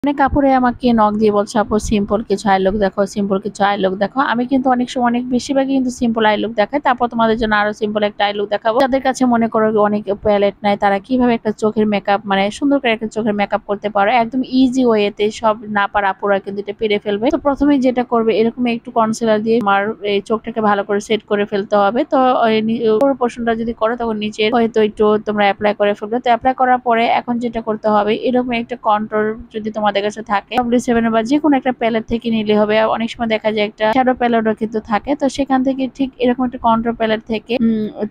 অনেক কাপড়ে আমাকে নক দিয়ে বলছে আপু সিম্পল কিছু আই লুক দেখো, সিম্পল কিছু আই লুক দেখো। আমি কিন্তু অনেক সময় অনেক বেশিরভাগই কিন্তু সিম্পল আই লুক দেখাই। তারপর তোমাদের জন্য আরো সিম্পল একটা আই লুক দেখাবো। যাদের কাছে মনে করো অনেক প্যালেট নাই, তারা কিভাবে একটা চোখের মেকআপ মানে সুন্দর করে একটা চোখের মেকআপ করতে পারো একদম ইজি ওয়েতে, সব না পারা আপুরা কিন্তু এটা পেরে ফেলবে। তো প্রথমেই যেটা করবে, এরকম একটু কনসিলার দিয়ে আমার এই চোখটাকে ভালো করে সেট করে ফেলতে হবে। তো উপর পোর্শনটা যদি করো তখন নিচে হয়তো একটু তোমরা অ্যাপ্লাই করে ফেলবে। তো অ্যাপ্লাই করার পরে এখন যেটা করতে হবে, এরকম একটা কন্ট্রোল যদি তোমাদের কাছে থাকে W7 বা যে কোনো একটা প্যালেট থেকে নিলে হবে। অনেক সময় দেখা যায় একটা শ্যাডো প্যালেটও কিন্তু থাকে, তো সেখান থেকে ঠিক এরকম একটা কন্ট্রোল প্যালেট থেকে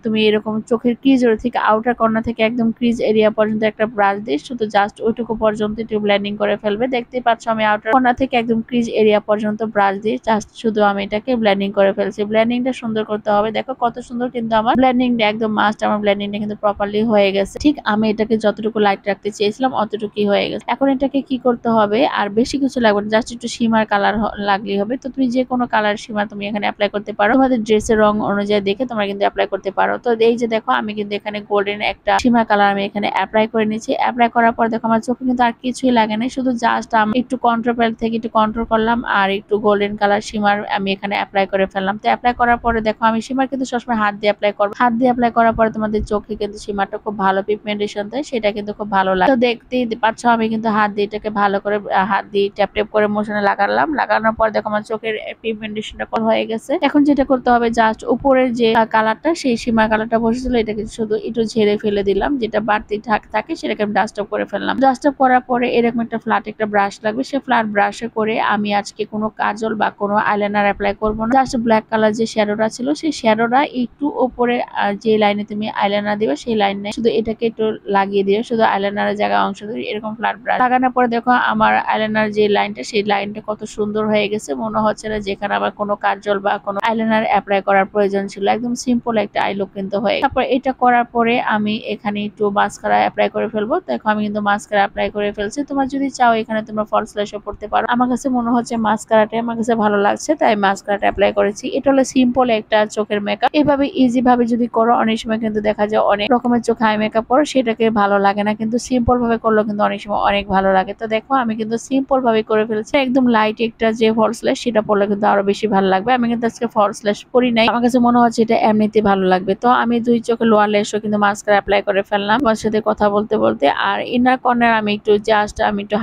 তুমি এরকম চোখের ক্রিজ থেকে আউটার কর্নার থেকে একদম ক্রিজ এরিয়া পর্যন্ত একটা ব্রাশ দিয়ে শুধু জাস্ট ওইটুকু পর্যন্ত একটু ব্লেন্ডিং করে ফেলবে। দেখতে পাচ্ছ আমি আউটার কর্নার থেকে একদম ক্রিজ এরিয়া পর্যন্ত ব্রাশ দিয়ে জাস্ট শুধু আমি এটাকে ব্লেন্ডিং করে ফেলছি। ব্লেন্ডিংটা সুন্দর করতে হবে। দেখো কত সুন্দর কিন্তু আমার ব্লেন্ডিংটা একদম মাস্ট, আমার ব্লেন্ডিংটা কিন্তু প্রপারলি হয়ে গেছে। ঠিক আমি এটাকে যতটুকু লাইট রাখতে চেয়েছিলাম অতটুকুই হয়ে গেছে। এখন এটাকে কি করতে হবে, আর বেশি কিছু লাগবে না, জাস্ট একটু শিমার কালার লাগলেই হবে। তো তুমি যে কোনো কালার শিমা তুমি এখানে অ্যাপ্লাই করতে পারো, তোমাদের ড্রেসের রং অনুযায়ী দেখে তোমরা কিন্তু অ্যাপ্লাই করতে পারো। তো এই যে দেখো আমি কিন্তু এখানে গোল্ডেন একটা শিমা কালার আমি এখানে অ্যাপ্লাই করে নিয়েছি। অ্যাপ্লাই করার পর দেখো আমার চোখে কিন্তু আর কিছুই লাগে না, শুধু জাস্ট আমি একটু কন্ট্রোল প্যালেট থেকে একটু কন্ট্রোল করলাম আর একটু গোল্ডেন কালার শিমার আমি এখানে অ্যাপ্লাই করে ফেললাম। তো অ্যাপ্লাই করার পরে দেখো আমি শিমার কিন্তু সবসময় হাত দিয়ে অ্যাপ্লাই করবো। হাত দিয়ে অ্যাপ্লাই করার পরে তোমাদের চোখে কিন্তু শিমারটা খুব ভালো পিগমেন্টেশন দেয়, সেটা কিন্তু খুব ভালো লাগে। তো দেখতেই পাচ্ছ আমি কিন্তু হাত দিয়ে এটাকে ভালো করে হাত দিয়ে ট্যাপ ট্যাপ করে মোশনে লাগালাম। লাগানোর পর দেখো আমার চোখের পিগমেন্টেশনটা হয়ে গেছে। এখন যেটা করতে হবে, জাস্ট উপরের যে কালারটা সেই সীমা কালারটা বসেছিল এটাকে শুধু একটু ঝেড়ে ফেলে দিলাম, যেটা বাড়তি থাকে সেটাকে আমি ডাস্ট আপ করে ফেললাম। ডাস্ট আপ করার পরে এরকম একটা ফ্ল্যাট একটা ব্রাশ লাগবে, সেই ফ্ল্যাট ব্রাশে করে আমি আজকে কোনো কাজল বা কোনো আইলাইনার অ্যাপ্লাই করবো না। জাস্ট ব্ল্যাক কালার যে শ্যাডোটা ছিল সেই শ্যাডোটা একটু উপরে যে লাইনে তুমি আইলাইনার দিবে সেই লাইনে শুধু এটাকে একটু লাগিয়ে দিও, শুধু আইলাইনারের জায়গা অংশ দিয়ে এরকম ফ্ল্যাট ব্রাশ লাগানোর পরে দেখো আমার আইলাইনার যে লাইনটা সেই লাইনটা কত সুন্দর হয়ে গেছে। মনে হচ্ছে না যেখানে আবার কোনো কাজল বা কোনো আইলাইনার অ্যাপ্লাই করার প্রয়োজন ছিল, একদম সিম্পল একটা আই লুক কিন্তু হয়ে। তারপর এটা করার পরে আমি এখানে একটু মাস্কারা অ্যাপ্লাই করে ফেলবো। দেখো আমি কিন্তু মাস্কারা অ্যাপ্লাই করে ফেলছি। তোমার যদি চাও এখানে তোমরা ফলস ল্যাশও পড়তে পারো। আমার কাছে মনে হচ্ছে মাস্কারাটা আমার কাছে ভালো লাগছে, তাই মাস্কারাটা অ্যাপ্লাই করেছি। এটা হলো সিম্পল একটা চোখের মেকআপ। এভাবে ইজি ভাবে যদি করো, অনেক সময় কিন্তু দেখা যায় অনেক রকমের চোখে আই মেকআপ করো সেটাকে ভালো লাগে না, কিন্তু সিম্পল ভাবে করলেও কিন্তু অনেক সময় অনেক ভালো লাগে। তো দেখো আমি কিন্তু সিম্পল ভাবে করে ফেলছি। একদম লাইট একটা যে ফলস ল্যাশ সেটা পরলে কিন্তু আরো বেশি ভালো লাগবে। আমি কিন্তু আজকে ফলস ল্যাশ পরি নাই, আমার কাছে মনে হচ্ছে এটা এমনিতে ভালো লাগবে। তো আমি দুই চোখে লোয়ার ল্যাশও কিন্তু মাস্কারা অ্যাপ্লাই করে ফেললাম তোমার সাথে কথা বলতে বলতে। আর ইনার কর্নার আমি একটু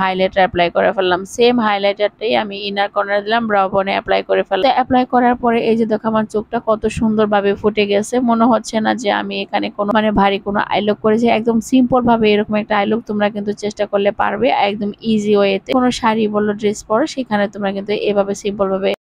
হাইলাইটার অ্যাপ্লাই করে ফেললাম। সেম হাইলাইটারটাই আমি ইনার কর্নার দিলাম, ব্রাউ বনে অ্যাপ্লাই করে ফেললাম। অ্যাপ্লাই করার পরে এই যে দেখো আমার চোখটা কত সুন্দর ভাবে ফুটে গেছে। মনে হচ্ছে না যে আমি এখানে কোনো মানে ভারী কোনো আইলুক করেছি, একদম সিম্পল ভাবে এরকম একটা আইলুক তোমরা কিন্তু চেষ্টা করলে পারবে একদম ইজি ওয়েতে। কোনো শাড়ি বলো ড্রেস পরো সেখানে তোমরা কিন্তু এভাবে সিম্পল ভাবে